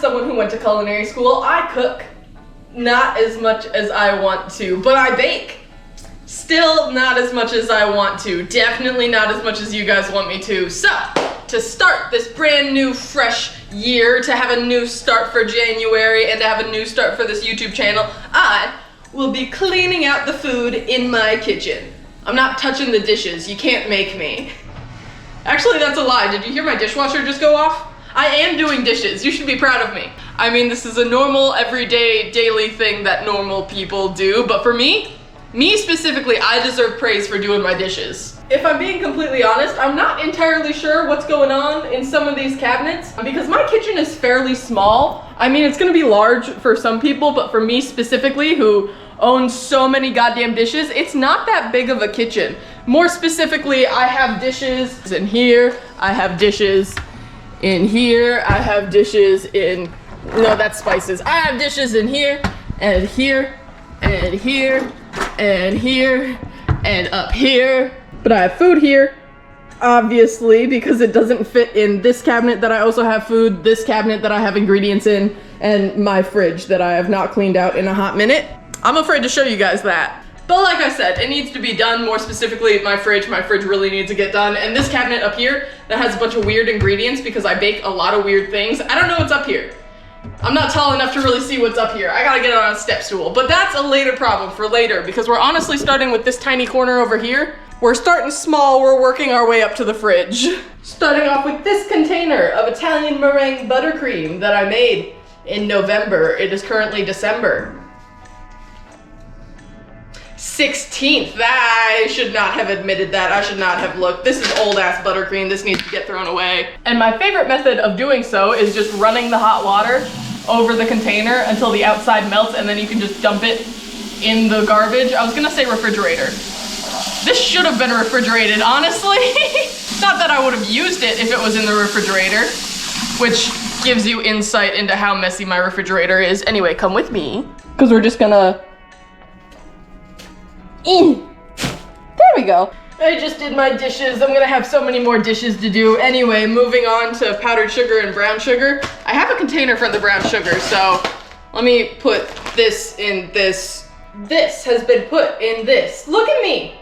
someone who went to culinary school, I cook. Not as much as I want to, but I bake. Still not as much as I want to. Definitely not as much as you guys want me to. So, to start this brand new fresh year, to have a new start for January, and to have a new start for this YouTube channel, I will be cleaning out the food in my kitchen. I'm not touching the dishes. You can't make me. Actually, that's a lie. Did you hear my dishwasher just go off? I am doing dishes. You should be proud of me. I mean, this is a normal, everyday, daily thing that normal people do, but for me specifically, I deserve praise for doing my dishes. If I'm being completely honest, I'm not entirely sure what's going on in some of these cabinets because my kitchen is fairly small. I mean, it's gonna be large for some people, but for me specifically, who owns so many goddamn dishes, it's not that big of a kitchen. More specifically, I have dishes in here, I have dishes in here, I have dishes in, no, that's spices. I have dishes in here, and here, and here, and here, and up here. But I have food here, obviously, because it doesn't fit in this cabinet that I also have food, this cabinet that I have ingredients in, and my fridge that I have not cleaned out in a hot minute. I'm afraid to show you guys that. But like I said, it needs to be done. More specifically, my fridge really needs to get done. And this cabinet up here that has a bunch of weird ingredients because I bake a lot of weird things. I don't know what's up here. I'm not tall enough to really see what's up here. I gotta get it on a step stool. But that's a later problem for later because we're honestly starting with this tiny corner over here. We're starting small, we're working our way up to the fridge. Starting off with this container of Italian meringue buttercream that I made in November. It is currently December 16th. I should not have admitted that. I should not have looked. This is old ass buttercream. This needs to get thrown away. And my favorite method of doing so is just running the hot water over the container until the outside melts and then you can just dump it in the garbage. I was gonna say refrigerator. This should have been refrigerated, honestly. Not that I would have used it if it was in the refrigerator, which gives you insight into how messy my refrigerator is. Anyway, come with me, because we're just gonna... There we go. I just did my dishes. I'm gonna have so many more dishes to do. Anyway, moving on to powdered sugar and brown sugar. I have a container for the brown sugar, so let me put this in this. This has been put in this. Look at me.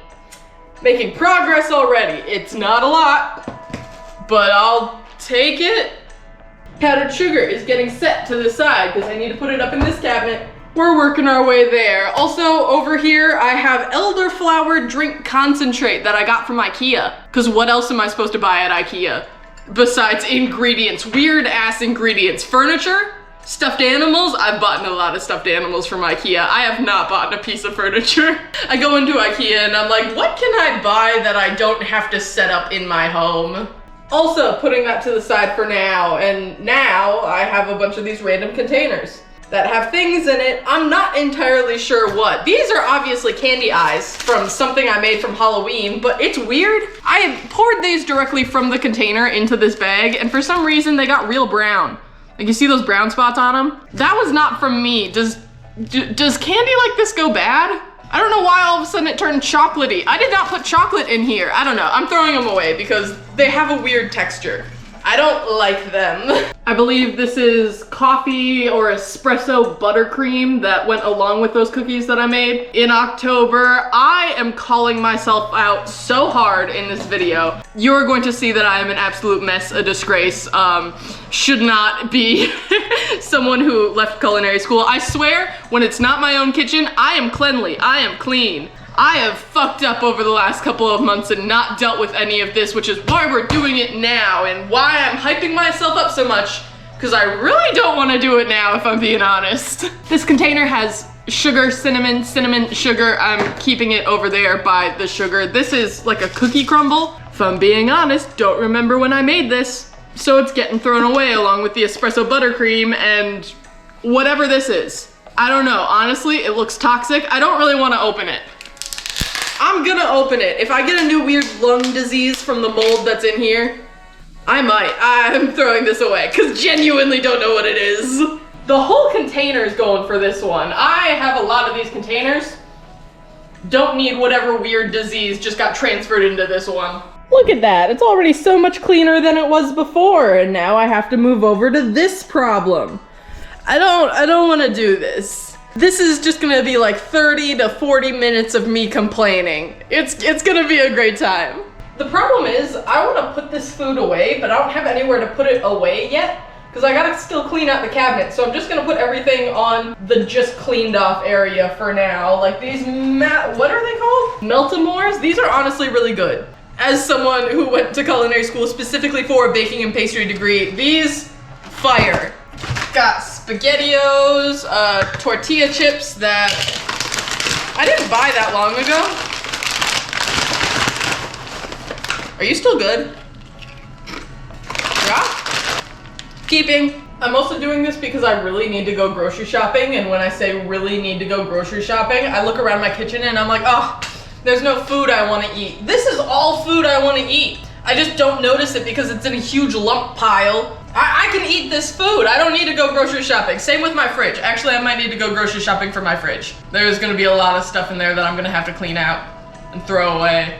Making progress already. It's not a lot, but I'll take it. Powdered sugar is getting set to the side because I need to put it up in this cabinet. We're working our way there. Also, over here, I have elderflower drink concentrate that I got from IKEA. Because what else am I supposed to buy at IKEA? Besides ingredients, weird ass ingredients. Furniture, stuffed animals. I've bought a lot of stuffed animals from IKEA. I have not bought a piece of furniture. I go into IKEA and I'm like, what can I buy that I don't have to set up in my home? Also, putting that to the side for now. And now I have a bunch of these random containers that have things in it. I'm not entirely sure what. These are obviously candy eyes from something I made from Halloween, but it's weird. I poured these directly from the container into this bag, and for some reason they got real brown. Like, you see those brown spots on them? That was not from me. Does candy like this go bad? I don't know why all of a sudden it turned chocolatey. I did not put chocolate in here. I don't know. I'm throwing them away because they have a weird texture. I don't like them. I believe this is coffee or espresso buttercream that went along with those cookies that I made in October. I am calling myself out so hard in this video. You're going to see that I am an absolute mess, a disgrace. Should not be someone who left culinary school. I swear, when it's not my own kitchen, I am cleanly, I am clean. I have fucked up over the last couple of months and not dealt with any of this, which is why we're doing it now and why I'm hyping myself up so much, because I really don't want to do it now, if I'm being honest. This container has sugar, cinnamon, sugar. I'm keeping it over there by the sugar. This is like a cookie crumble. If I'm being honest, don't remember when I made this, so it's getting thrown away along with the espresso buttercream and whatever this is. I don't know, honestly, it looks toxic. I don't really want to open it. I'm gonna open it. If I get a new weird lung disease from the mold that's in here, I might. I'm throwing this away because genuinely don't know what it is. The whole container is going for this one. I have a lot of these containers. Don't need whatever weird disease just got transferred into this one. Look at that. It's already so much cleaner than it was before, and now I have to move over to this problem. I don't want to do this. This is just gonna be like 30 to 40 minutes of me complaining. It's gonna be a great time. The problem is, I want to put this food away, but I don't have anywhere to put it away yet, because I gotta still clean out the cabinet. So I'm just gonna put everything on the just cleaned off area for now. Like these, what are they called? Meltamores? These are honestly really good. As someone who went to culinary school specifically for a baking and pastry degree, these fire. Got SpaghettiOs, tortilla chips that I didn't buy that long ago. Are you still good? Yeah? Keeping. I'm also doing this because I really need to go grocery shopping, and when I say really need to go grocery shopping, I look around my kitchen and I'm like, oh, there's no food I want to eat. This is all food I want to eat. I just don't notice it because it's in a huge lump pile. I can eat this food. I don't need to go grocery shopping. Same with my fridge. Actually, I might need to go grocery shopping for my fridge. There's gonna be a lot of stuff in there that I'm gonna have to clean out and throw away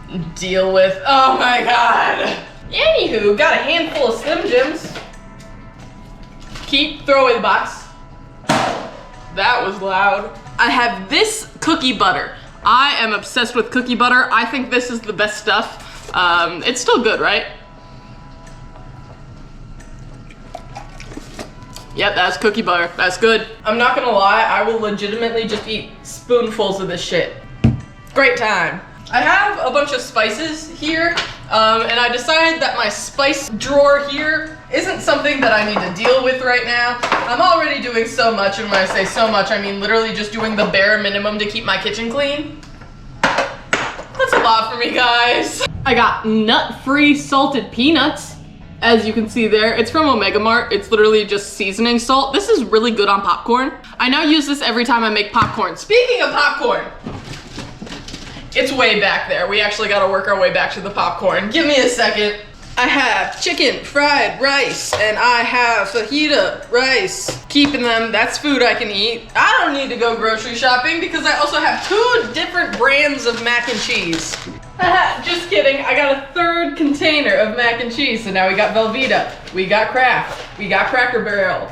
and deal with. Oh my God. Anywho, got a handful of Slim Jims. Keep, throw away the box. That was loud. I have this cookie butter. I am obsessed with cookie butter. I think this is the best stuff. It's still good, right? Yep, that's cookie butter. That's good. I'm not gonna lie, I will legitimately just eat spoonfuls of this shit. Great time. I have a bunch of spices here, and I decided that my spice drawer here isn't something that I need to deal with right now. I'm already doing so much, and when I say so much, I mean literally just doing the bare minimum to keep my kitchen clean. That's a lot for me, guys. I got nut-free salted peanuts. As you can see there, it's from Omega Mart. It's literally just seasoning salt. This is really good on popcorn. I now use this every time I make popcorn. Speaking of popcorn, it's way back there. We actually gotta work our way back to the popcorn. Give me a second. I have chicken fried rice and I have fajita rice. Keeping them, that's food I can eat. I don't need to go grocery shopping because I also have 2 different brands of mac and cheese. Just kidding, I got a 3rd container of mac and cheese. So now we got Velveeta, we got Kraft, we got Cracker Barrel.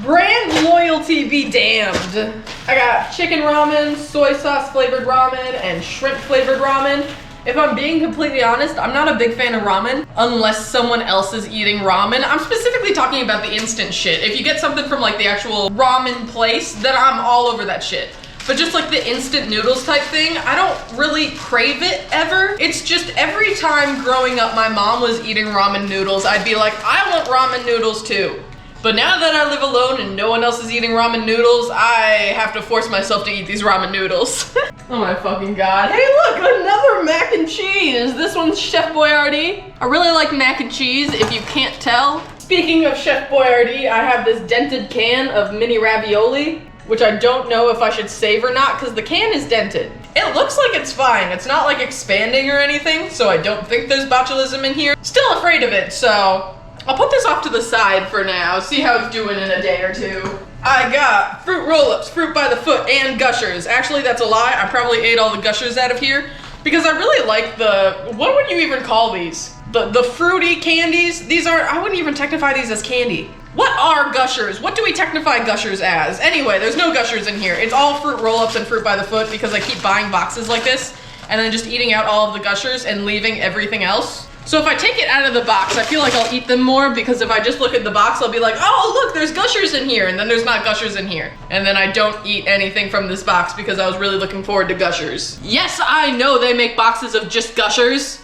Brand loyalty be damned. I got chicken ramen, soy sauce flavored ramen, and shrimp flavored ramen. If I'm being completely honest, I'm not a big fan of ramen unless someone else is eating ramen. I'm specifically talking about the instant shit. If you get something from like the actual ramen place, then I'm all over that shit. But just like the instant noodles type thing, I don't really crave it ever. It's just every time growing up my mom was eating ramen noodles, I'd be like, I want ramen noodles too. But now that I live alone and no one else is eating ramen noodles, I have to force myself to eat these ramen noodles. Oh my fucking God. Hey look, another mac and cheese. This one's Chef Boyardee. I really like mac and cheese, if you can't tell. Speaking of Chef Boyardee, I have this dented can of mini ravioli, which I don't know if I should save or not because the can is dented. It looks like it's fine. It's not like expanding or anything, so I don't think there's botulism in here. Still afraid of it, so I'll put this off to the side for now, see how it's doing in a day or 2. I got fruit roll-ups, fruit by the foot, and gushers. Actually, that's a lie. I probably ate all the gushers out of here because I really like the, what would you even call these? The fruity candies. These are, I wouldn't even technify these as candy. What are gushers? What do we technify gushers as? Anyway, there's no gushers in here. It's all fruit roll-ups and fruit by the foot because I keep buying boxes like this and then just eating out all of the gushers and leaving everything else. So if I take it out of the box, I feel like I'll eat them more because if I just look at the box, I'll be like, oh, look, there's gushers in here, and then there's not gushers in here. And then I don't eat anything from this box because I was really looking forward to gushers. Yes, I know they make boxes of just gushers.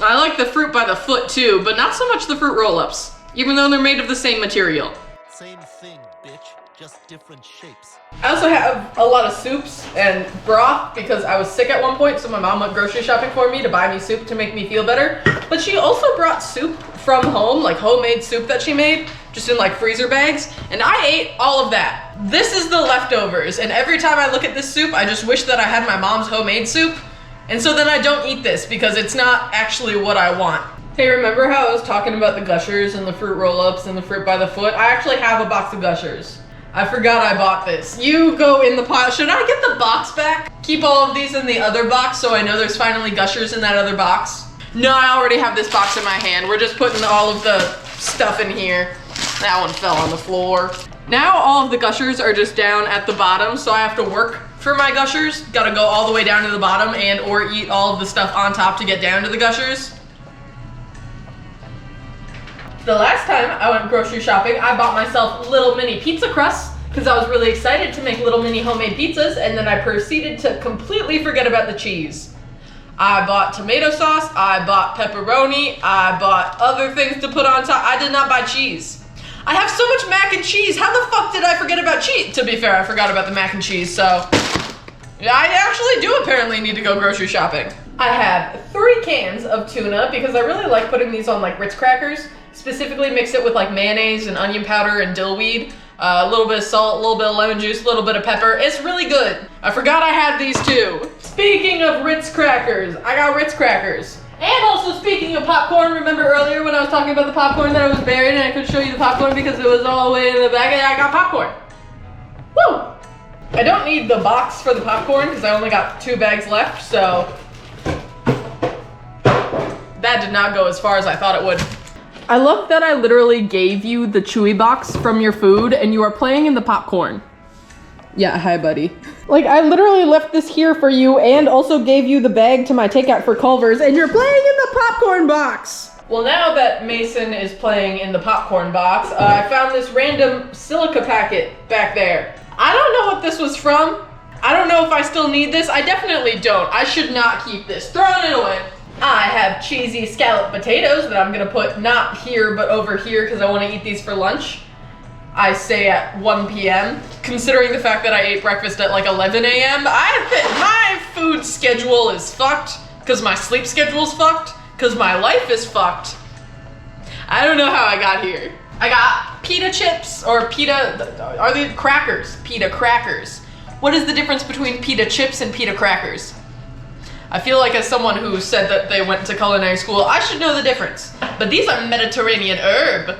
I like the fruit by the foot too, but not so much the fruit roll-ups, even though they're made of the same material. Same thing, bitch, just different shapes. I also have a lot of soups and broth because I was sick at one point, so my mom went grocery shopping for me to buy me soup to make me feel better. But she also brought soup from home, like homemade soup that she made, just in like freezer bags, and I ate all of that. This is the leftovers, and every time I look at this soup, I just wish that I had my mom's homemade soup, and so then I don't eat this because it's not actually what I want. Hey, remember how I was talking about the gushers and the fruit roll-ups and the fruit by the foot? I actually have a box of gushers. I forgot I bought this. You go in the pile. Should I get the box back? Keep all of these in the other box so I know there's finally gushers in that other box? No, I already have this box in my hand. We're just putting all of the stuff in here. That one fell on the floor. Now all of the gushers are just down at the bottom, so I have to work for my gushers. Gotta go all the way down to the bottom and or eat all of the stuff on top to get down to the gushers. The last time I went grocery shopping, I bought myself little mini pizza crusts because I was really excited to make little mini homemade pizzas, and then I proceeded to completely forget about the cheese. I bought tomato sauce, I bought pepperoni, I bought other things to put on top. I did not buy cheese. I have so much mac and cheese. How the fuck did I forget about cheese? To be fair, I forgot about the mac and cheese, so I actually do apparently need to go grocery shopping. I have 3 cans of tuna because I really like putting these on like Ritz crackers. Specifically mix it with like mayonnaise and onion powder and dill weed. A little bit of salt, a little bit of lemon juice, a little bit of pepper. It's really good. I forgot I had these too. Speaking of Ritz crackers, I got Ritz crackers. And also speaking of popcorn, remember earlier when I was talking about the popcorn that I was buried and I couldn't show you the popcorn because it was all the way in the back, and I got popcorn. Woo! I don't need the box for the popcorn because I only got 2 bags left, so that did not go as far as I thought it would. I love that I literally gave you the Chewy box from your food and you are playing in the popcorn. Yeah, hi buddy. Like, I literally left this here for you and also gave you the bag to my takeout for Culver's, and you're playing in the popcorn box. Well, now that Mason is playing in the popcorn box, I found this random silica packet back there. I don't know what this was from. I don't know if I still need this. I definitely don't. I should not keep this. Throwing it away. I have cheesy scalloped potatoes that I'm gonna put not here but over here because I want to eat these for lunch. I say at 1 p.m. Considering the fact that I ate breakfast at like 11 a.m. My food schedule is fucked because my sleep schedule's fucked because my life is fucked. I don't know how I got here. I got pita chips or pita, are they crackers? Pita crackers. What is the difference between pita chips and pita crackers? I feel like as someone who said that they went to culinary school, I should know the difference. But these are Mediterranean herb.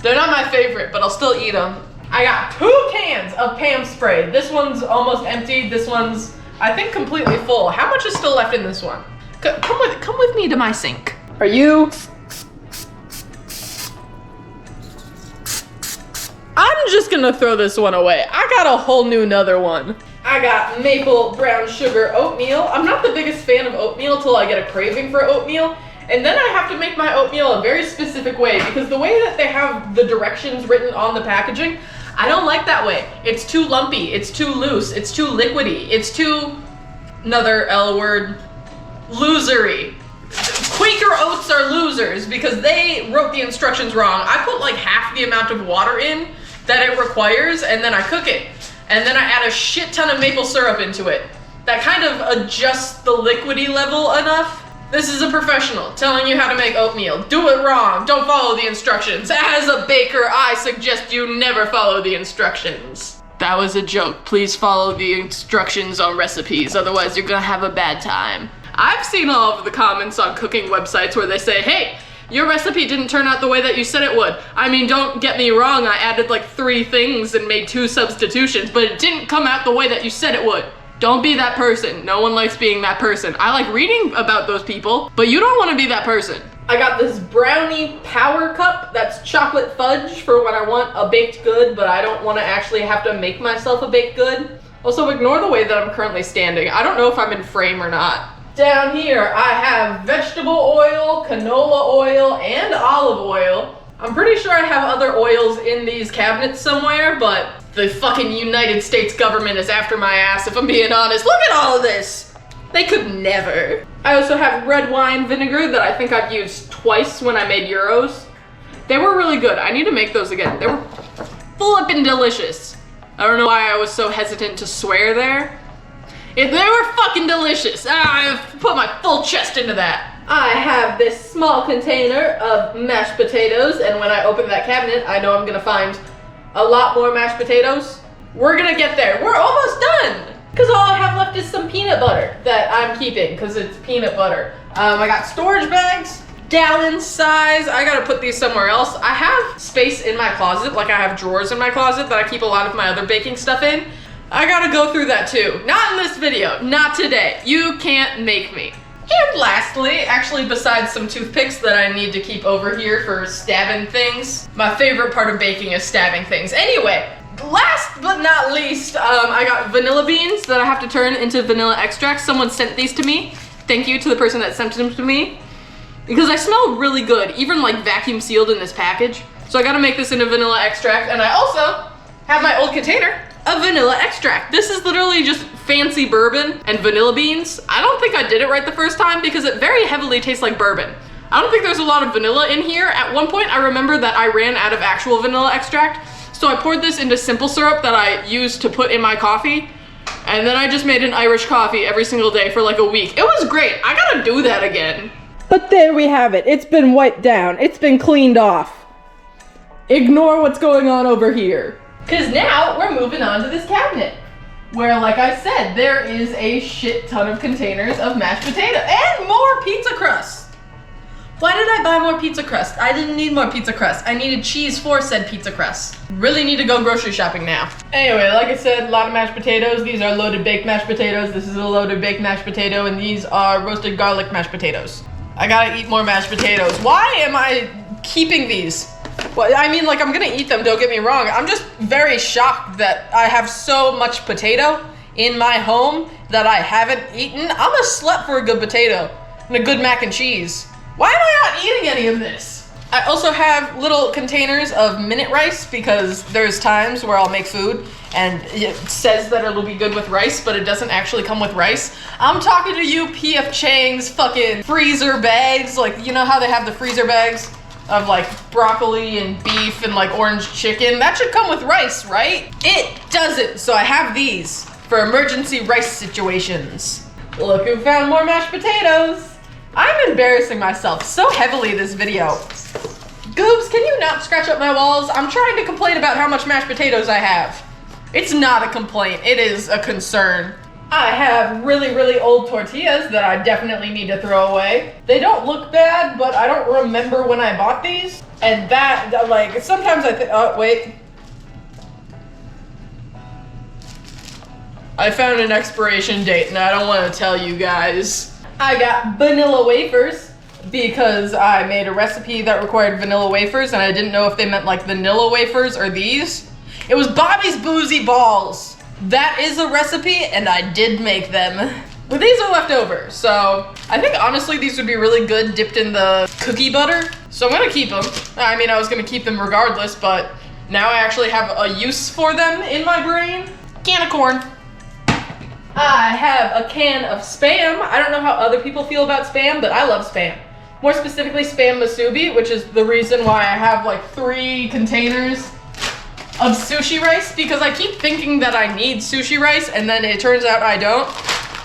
They're not my favorite, but I'll still eat them. I got 2 cans of Pam spray. This one's almost empty. This one's, I think, completely full. How much is still left in this one? Come with me to my sink. Are you? I'm just gonna throw this one away. I got a whole new another one. I got maple brown sugar oatmeal. I'm not the biggest fan of oatmeal till I get a craving for oatmeal. And then I have to make my oatmeal a very specific way because the way that they have the directions written on the packaging, I don't like that way. It's too lumpy, it's too loose, it's too liquidy, it's too, another L word, losery. Quaker oats are losers because they wrote the instructions wrong. I put like half the amount of water in that it requires and then I cook it. And then I add a shit ton of maple syrup into it. That kind of adjusts the liquidy level enough. This is a professional telling you how to make oatmeal. Do it wrong, don't follow the instructions. As a baker, I suggest you never follow the instructions. That was a joke. Please follow the instructions on recipes, otherwise you're gonna have a bad time. I've seen all of the comments on cooking websites where they say, hey, your recipe didn't turn out the way that you said it would. I mean, don't get me wrong, I added like 3 things and made 2 substitutions, but it didn't come out the way that you said it would. Don't be that person. No one likes being that person. I like reading about those people, but you don't want to be that person. I got this brownie power cup that's chocolate fudge for when I want a baked good, but I don't want to actually have to make myself a baked good. Also, ignore the way that I'm currently standing. I don't know if I'm in frame or not. Down here, I have vegetable oil, canola oil, and olive oil. I'm pretty sure I have other oils in these cabinets somewhere, but the fucking United States government is after my ass, if I'm being honest. Look at all of this! They could never. I also have red wine vinegar that I think I've used twice when I made gyros. They were really good. I need to make those again. They were flippin' delicious. I don't know why I was so hesitant to swear there. They were fucking delicious. I put my full chest into that. I have this small container of mashed potatoes, and when I open that cabinet, I know I'm gonna find a lot more mashed potatoes. We're gonna get there. We're almost done. Because all I have left is some peanut butter that I'm keeping, because it's peanut butter. I got storage bags, gallon size. I gotta put these somewhere else. I have space in my closet, like I have drawers in my closet that I keep a lot of my other baking stuff in. I gotta go through that too. Not in this video, not today. You can't make me. And lastly, actually besides some toothpicks that I need to keep over here for stabbing things, my favorite part of baking is stabbing things. Anyway, last but not least, I got vanilla beans that I have to turn into vanilla extract. Someone sent these to me. Thank you to the person that sent them to me. Because I smell really good, even like vacuum sealed in this package. So I gotta make this into vanilla extract, and I also have my old container of vanilla extract. This is literally just fancy bourbon and vanilla beans. I don't think I did it right the first time because it very heavily tastes like bourbon. I don't think there's a lot of vanilla in here. At one point, I remember that I ran out of actual vanilla extract, so I poured this into simple syrup that I used to put in my coffee, and then I just made an Irish coffee every single day for like a week. It was great. I gotta do that again. But there we have it. It's been wiped down. It's been cleaned off. Ignore what's going on over here. Because now we're moving on to this cabinet, where, like I said, there is a shit ton of containers of mashed potato and more pizza crust. Why did I buy more pizza crust? I didn't need more pizza crust. I needed cheese for said pizza crust. Really need to go grocery shopping now. Anyway, like I said, a lot of mashed potatoes. These are loaded baked mashed potatoes. This is a loaded baked mashed potato, and these are roasted garlic mashed potatoes. I gotta eat more mashed potatoes. Why am I keeping these? Well, I mean, like, I'm gonna eat them, don't get me wrong. I'm just very shocked that I have so much potato in my home that I haven't eaten. I'm a slut for a good potato and a good mac and cheese. Why am I not eating any of this? I also have little containers of minute rice because there's times where I'll make food and it says that it'll be good with rice, but it doesn't actually come with rice. I'm talking to you, P.F. Chang's fucking freezer bags. Like, you know how they have the freezer bags of like broccoli and beef and like orange chicken? That should come with rice, right? It doesn't, so I have these for emergency rice situations. Look who found more mashed potatoes. I'm embarrassing myself so heavily this video. Goobs, can you not scratch up my walls? I'm trying to complain about how much mashed potatoes I have. It's not a complaint, it is a concern. I have really, really old tortillas that I definitely need to throw away. They don't look bad, but I don't remember when I bought these. And that, like, sometimes I think, oh, wait. I found an expiration date and I don't want to tell you guys. I got vanilla wafers because I made a recipe that required vanilla wafers and I didn't know if they meant like vanilla wafers or these. It was Bobby's Boozy Balls. That is a recipe and I did make them. But these are left over, so I think honestly these would be really good dipped in the cookie butter. So I'm gonna keep them. I mean, I was gonna keep them regardless, but now I actually have a use for them in my brain. Can of corn. I have a can of Spam. I don't know how other people feel about Spam, but I love Spam. More specifically, Spam Musubi, which is the reason why I have like 3 containers of sushi rice, because I keep thinking that I need sushi rice and then it turns out I don't.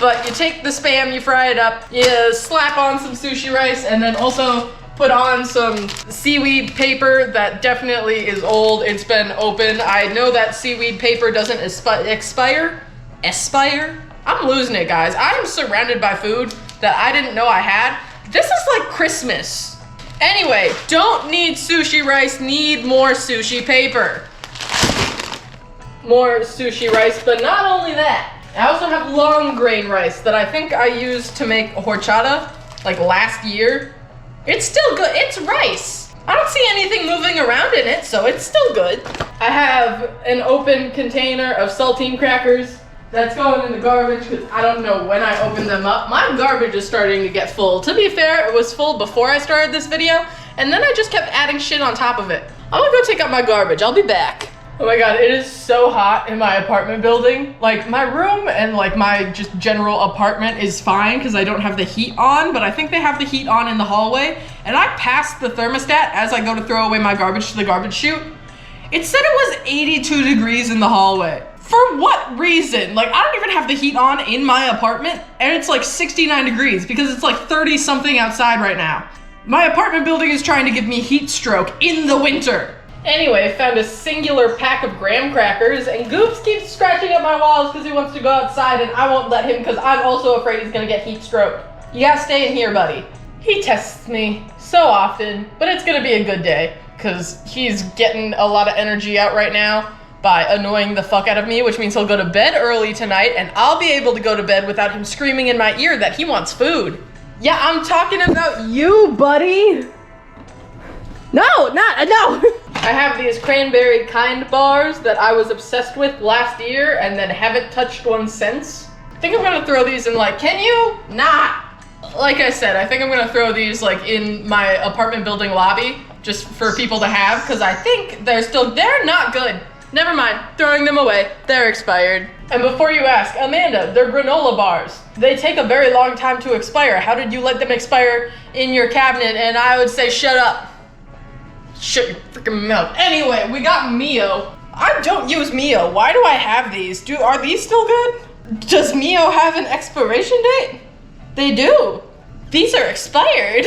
But you take the Spam, you fry it up, you slap on some sushi rice, and then also put on some seaweed paper that definitely is old. It's been open. I know that seaweed paper doesn't expire. I'm losing it, guys. I'm surrounded by food that I didn't know I had. This is like Christmas. Anyway, don't need sushi rice, need more sushi paper. More sushi rice, but not only that. I also have long grain rice that I think I used to make horchata like last year. It's still good, it's rice. I don't see anything moving around in it, so it's still good. I have an open container of saltine crackers that's going in the garbage because I don't know when I opened them up. My garbage is starting to get full. To be fair, it was full before I started this video, and then I just kept adding shit on top of it. I'm gonna go take out my garbage. I'll be back. Oh my god, it is so hot in my apartment building. Like, my room and like my just general apartment is fine because I don't have the heat on, but I think they have the heat on in the hallway, and I passed the thermostat as I go to throw away my garbage to the garbage chute. It said it was 82 degrees in the hallway. For what reason? Like, I don't even have the heat on in my apartment, and it's like 69 degrees because it's like 30 something outside right now. My apartment building is trying to give me heat stroke in the winter. Anyway, found a singular pack of graham crackers, and Goops keeps scratching up my walls because he wants to go outside, and I won't let him because I'm also afraid he's gonna get heat stroke. You gotta stay in here, buddy. He tests me so often, but it's gonna be a good day because he's getting a lot of energy out right now by annoying the fuck out of me, which means he'll go to bed early tonight, and I'll be able to go to bed without him screaming in my ear that he wants food. Yeah, I'm talking about you, buddy. No, no. I have these cranberry kind bars that I was obsessed with last year and then haven't touched one since. I think I'm gonna throw these in like, can you? Nah. Like I said, I think I'm gonna throw these like in my apartment building lobby just for people to have because I think they're not good. Never mind, throwing them away. They're expired. And before you ask, Amanda, they're granola bars. They take a very long time to expire. How did you let them expire in your cabinet? And I would say, shut up. Shut your freaking mouth. Anyway, we got Mio. I don't use Mio. Why do I have these? Are these still good? Does Mio have an expiration date? They do. These are expired.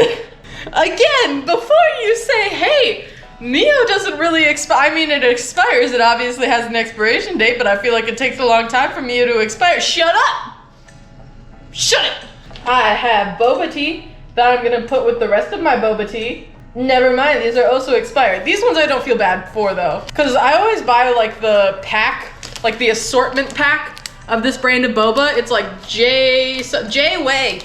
Again, before you say, hey, Mio doesn't really expire. I mean, it expires. It obviously has an expiration date, but I feel like it takes a long time for Mio to expire. Shut up. Shut it. I have boba tea that I'm gonna put with the rest of my boba tea. Never mind, these are also expired. These ones I don't feel bad for though, because I always buy like the pack, like the assortment pack of this brand of boba. It's like J-Way.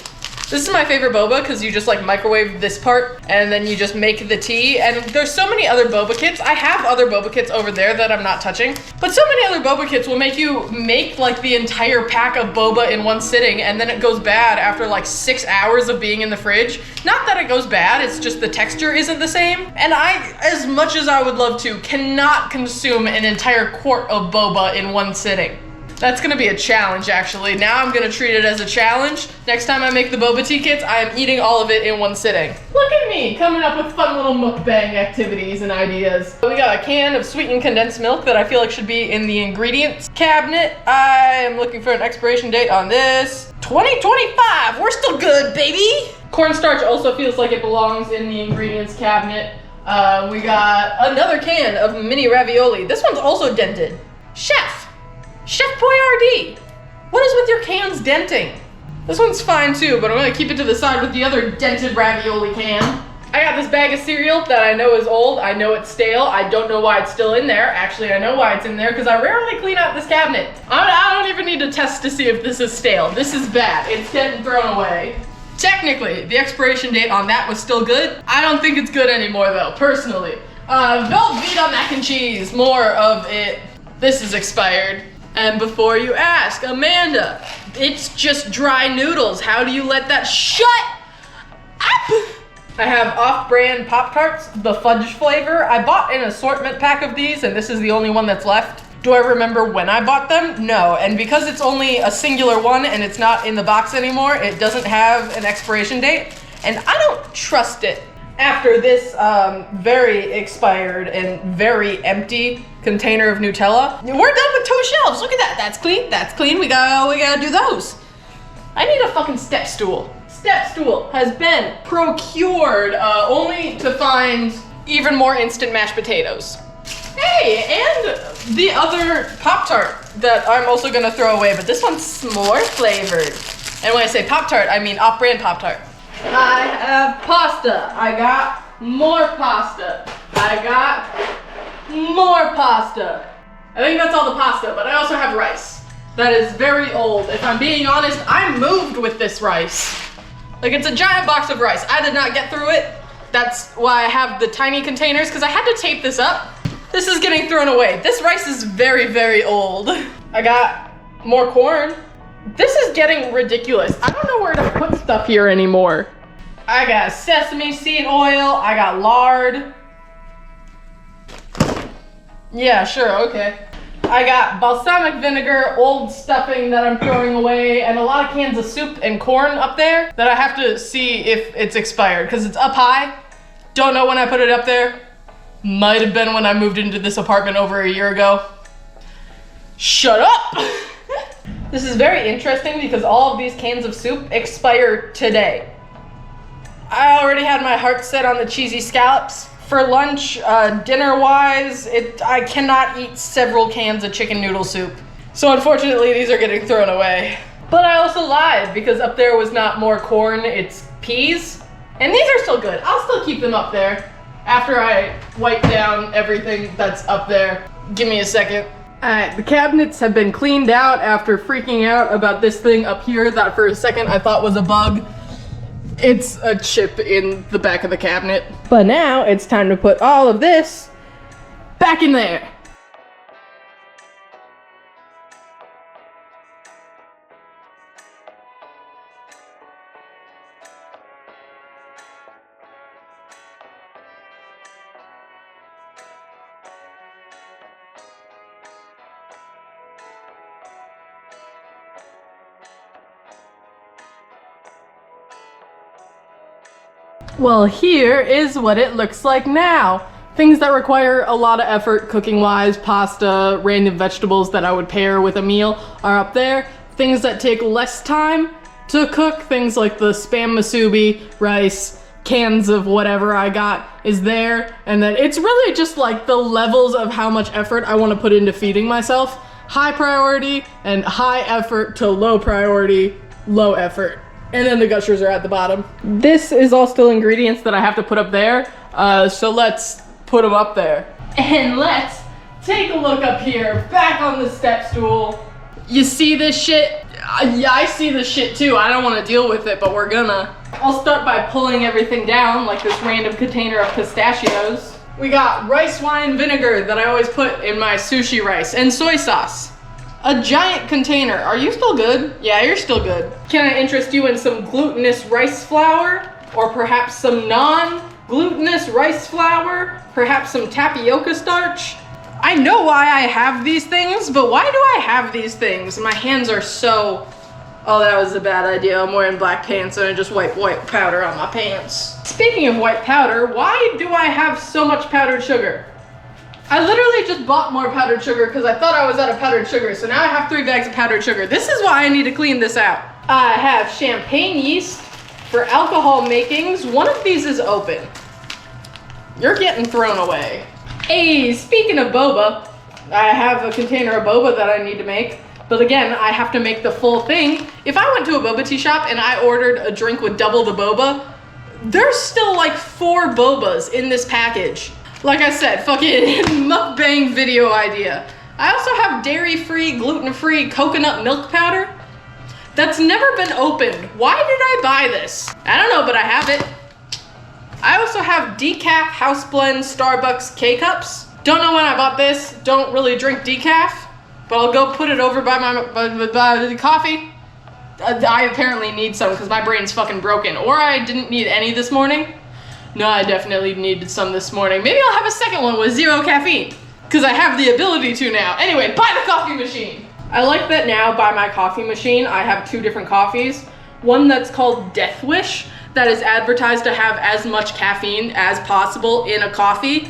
This is my favorite boba because you just like microwave this part and then you just make the tea. And there's so many other boba kits. I have other boba kits over there that I'm not touching, but so many other boba kits will make you make like the entire pack of boba in one sitting and then it goes bad after like 6 hours of being in the fridge. Not that it goes bad, it's just the texture isn't the same. And I, as much as I would love to, cannot consume an entire quart of boba in one sitting. That's gonna be a challenge, actually. Now I'm gonna treat it as a challenge. Next time I make the boba tea kits, I am eating all of it in one sitting. Look at me, coming up with fun little mukbang activities and ideas. We got a can of sweetened condensed milk that I feel like should be in the ingredients cabinet. I am looking for an expiration date on this. 2025, we're still good, baby. Cornstarch also feels like it belongs in the ingredients cabinet. We got another can of mini ravioli. This one's also dented. Chef Boyardee, what is with your cans denting? This one's fine too, but I'm gonna keep it to the side with the other dented ravioli can. I got this bag of cereal that I know is old. I know it's stale. I don't know why it's still in there. Actually, I know why it's in there because I rarely clean out this cabinet. I don't even need to test to see if this is stale. This is bad. It's getting thrown away. Technically, the expiration date on that was still good. I don't think it's good anymore though, personally. Velveeta mac and cheese, more of it. This is expired. And before you ask, Amanda, it's just dry noodles. How do you let that shut up? I have off-brand Pop-Tarts, the fudge flavor. I bought an assortment pack of these and this is the only one that's left. Do I remember when I bought them? No, and because it's only a singular one and it's not in the box anymore, it doesn't have an expiration date, and I don't trust it. After this very expired and very empty container of Nutella, we're done with 2 shelves. Look at that, that's clean, that's clean. We gotta do those. I need a fucking step stool. Step stool has been procured only to find even more instant mashed potatoes. Hey, and the other Pop-Tart that I'm also gonna throw away, but this one's s'more flavored. And when I say Pop-Tart, I mean off-brand Pop-Tart. I have pasta. I got more pasta. I got more pasta. I think that's all the pasta, but I also have rice. That is very old. If I'm being honest, I moved with this rice. Like, it's a giant box of rice. I did not get through it. That's why I have the tiny containers, because I had to tape this up. This is getting thrown away. This rice is very, very old. I got more corn. This is getting ridiculous. I don't know where to put stuff here anymore. I got sesame seed oil. I got lard. Yeah, sure, okay. I got balsamic vinegar, old stuffing that I'm throwing away, and a lot of cans of soup and corn up there that I have to see if it's expired, because it's up high. Don't know when I put it up there. Might have been when I moved into this apartment over a year ago. Shut up! This is very interesting because all of these cans of soup expire today. I already had my heart set on the cheesy scallops. For lunch, dinner-wise, I cannot eat several cans of chicken noodle soup. So unfortunately, these are getting thrown away. But I also lied because up there was not more corn, it's peas. And these are still good. I'll still keep them up there after I wipe down everything that's up there. Give me a second. Alright, the cabinets have been cleaned out after freaking out about this thing up here that for a second I thought was a bug. It's a chip in the back of the cabinet. But now it's time to put all of this back in there. Well, here is what it looks like now. Things that require a lot of effort cooking-wise, pasta, random vegetables that I would pair with a meal are up there. Things that take less time to cook, things like the Spam musubi, rice, cans of whatever I got is there. And then it's really just like the levels of how much effort I want to put into feeding myself. High priority and high effort to low priority, low effort. And then the gushers are at the bottom. This is all still ingredients that I have to put up there. So let's put them up there. And let's take a look up here, back on the step stool. You see this shit? Yeah, I see this shit too. I don't want to deal with it, but we're gonna. I'll start by pulling everything down, like this random container of pistachios. We got rice wine vinegar that I always put in my sushi rice, and soy sauce. A giant container. Are you still good? Yeah, you're still good. Can I interest you in some glutinous rice flour? Or perhaps some non-glutinous rice flour? Perhaps some tapioca starch? I know why I have these things, but why do I have these things? My hands are so... Oh, that was a bad idea. I'm wearing black pants and I just wipe white powder on my pants. Speaking of white powder, why do I have so much powdered sugar? I literally just bought more powdered sugar because I thought I was out of powdered sugar, so now I have 3 bags of powdered sugar. This is why I need to clean this out. I have champagne yeast for alcohol makings. One of these is open. You're getting thrown away. Hey, speaking of boba, I have a container of boba that I need to make. But again, I have to make the full thing. If I went to a boba tea shop and I ordered a drink with double the boba, there's still like 4 bobas in this package. Like I said, fucking mukbang video idea. I also have dairy-free, gluten-free coconut milk powder that's never been opened. Why did I buy this? I don't know, but I have it. I also have decaf house blend Starbucks K-Cups. Don't know when I bought this. Don't really drink decaf, but I'll go put it over by the coffee. I apparently need some because my brain's fucking broken. Or I didn't need any this morning. No, I definitely needed some this morning. Maybe I'll have a second one with 0 caffeine, because I have the ability to now. Anyway, buy the coffee machine. I like that now by my coffee machine, I have 2 different coffees. One that's called Death Wish, that is advertised to have as much caffeine as possible in a coffee.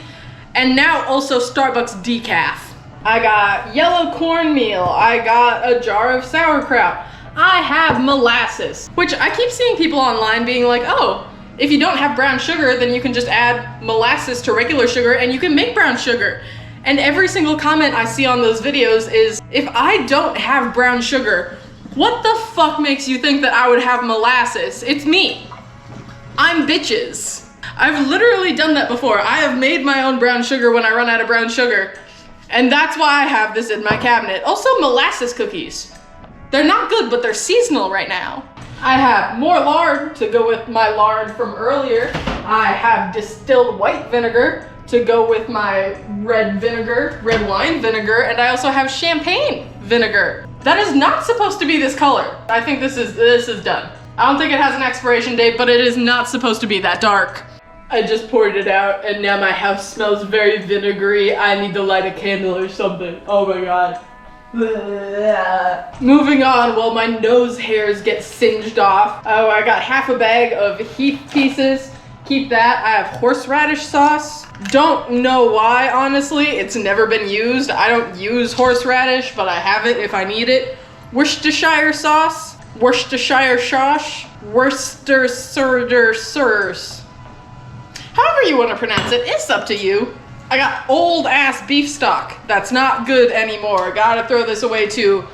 And now also Starbucks decaf. I got yellow cornmeal. I got a jar of sauerkraut. I have molasses, which I keep seeing people online being like, oh, if you don't have brown sugar, then you can just add molasses to regular sugar and you can make brown sugar. And every single comment I see on those videos is, if I don't have brown sugar, what the fuck makes you think that I would have molasses? It's me. I'm bitches. I've literally done that before. I have made my own brown sugar when I run out of brown sugar. And that's why I have this in my cabinet. Also, molasses cookies. They're not good, but they're seasonal right now. I have more lard to go with my lard from earlier. I have distilled white vinegar to go with my red wine vinegar, and I also have champagne vinegar. That is not supposed to be this color. I think this is done. I don't think it has an expiration date, but it is not supposed to be that dark. I just poured it out, and now my house smells very vinegary. I need to light a candle or something. Oh my god. Moving on, while my nose hairs get singed off. Oh, I got half a bag of Heath pieces. Keep that. I have horseradish sauce. Don't know why, honestly. It's never been used. I don't use horseradish, but I have it if I need it. Worcestershire sauce. Worcestershire sauce. Worcestershire sauce. However you want to pronounce it, it's up to you. I got old ass beef stock that's not good anymore. Gotta throw this away too.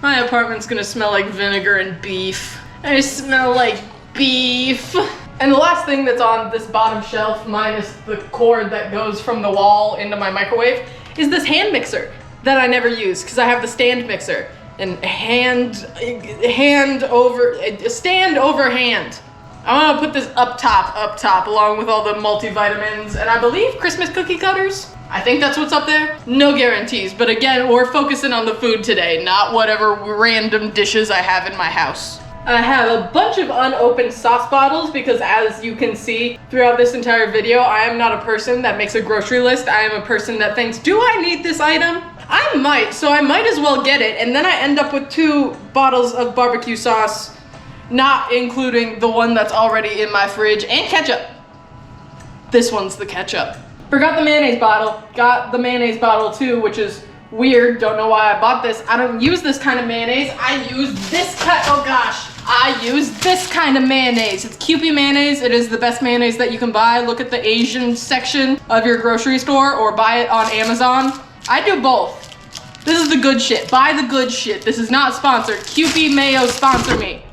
My apartment's gonna smell like vinegar and beef. I smell like beef. And the last thing that's on this bottom shelf, minus the cord that goes from the wall into my microwave, is this hand mixer that I never use because I have the stand mixer and stand over hand. I'm gonna put this up top, along with all the multivitamins, and I believe Christmas cookie cutters. I think that's what's up there. No guarantees, but again, we're focusing on the food today, not whatever random dishes I have in my house. I have a bunch of unopened sauce bottles because as you can see throughout this entire video, I am not a person that makes a grocery list. I am a person that thinks, do I need this item? I might, so I might as well get it, and then I end up with 2 bottles of barbecue sauce, not including the one that's already in my fridge, and ketchup. This one's the ketchup. Forgot the mayonnaise bottle, got the mayonnaise bottle too, which is weird, don't know why I bought this. I don't use this kind of mayonnaise, I use this kind, oh gosh. I use this kind of mayonnaise. It's Kewpie mayonnaise, it is the best mayonnaise that you can buy. Look at the Asian section of your grocery store or buy it on Amazon. I do both. This is the good shit, buy the good shit. This is not sponsored, Kewpie Mayo sponsor me,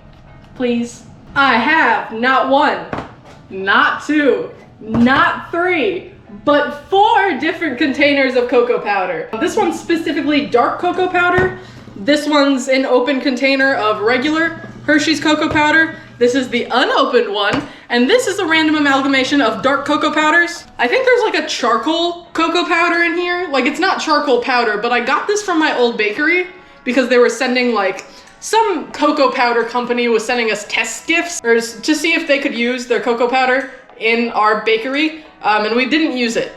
please. I have not 1, not 2, not 3, but 4 different containers of cocoa powder. This one's specifically dark cocoa powder. This one's an open container of regular Hershey's cocoa powder. This is the unopened one, and this is a random amalgamation of dark cocoa powders. I think there's like a charcoal cocoa powder in here. Like it's not charcoal powder, but I got this from my old bakery because they were sending like, some cocoa powder company was sending us test gifts or to see if they could use their cocoa powder in our bakery. And we didn't use it.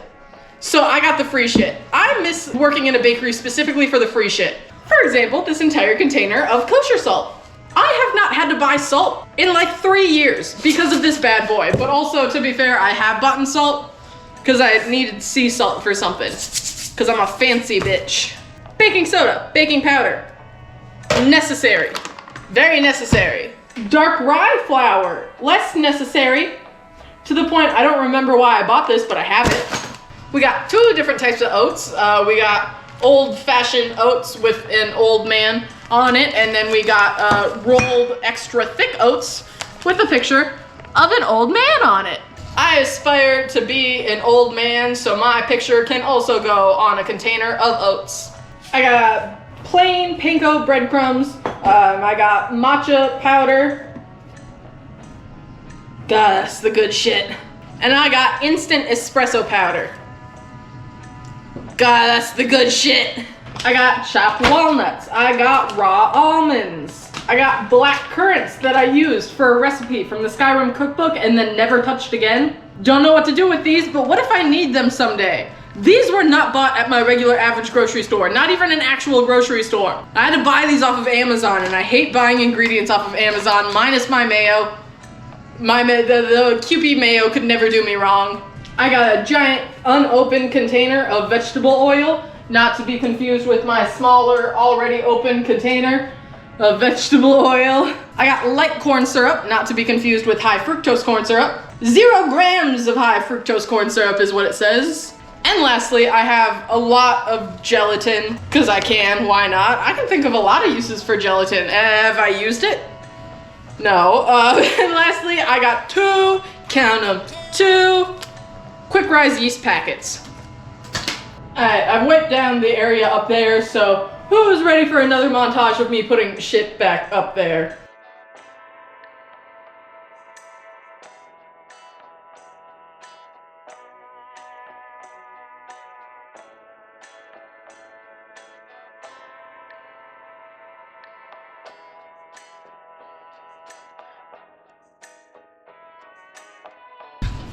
So I got the free shit. I miss working in a bakery specifically for the free shit. For example, this entire container of kosher salt. I have not had to buy salt in like 3 years because of this bad boy. But also, to be fair, I have bought salt because I needed sea salt for something. Because I'm a fancy bitch. Baking soda, baking powder. Necessary. Very necessary. Dark rye flour. Less necessary. To the point, I don't remember why I bought this, but I have it. We got 2 different types of oats. We got old-fashioned oats with an old man on it, and then we got rolled extra thick oats with a picture of an old man on it. I aspire to be an old man, so my picture can also go on a container of oats. I got plain panko breadcrumbs. I got matcha powder. God, that's the good shit. And I got instant espresso powder. God, that's the good shit. I got chopped walnuts. I got raw almonds. I got black currants that I used for a recipe from the Skyrim cookbook and then never touched again. Don't know what to do with these, but what if I need them someday? These were not bought at my regular average grocery store, not even an actual grocery store. I had to buy these off of Amazon, and I hate buying ingredients off of Amazon, minus my mayo. The Kewpie mayo could never do me wrong. I got a giant unopened container of vegetable oil, not to be confused with my smaller, already open container of vegetable oil. I got light corn syrup, not to be confused with high fructose corn syrup. 0 grams of high fructose corn syrup is what it says. And lastly, I have a lot of gelatin, because I can, why not? I can think of a lot of uses for gelatin. Have I used it? No. And lastly, I got 2, count them, 2 quick rise yeast packets. Alright, I've wiped down the area up there, so who's ready for another montage of me putting shit back up there?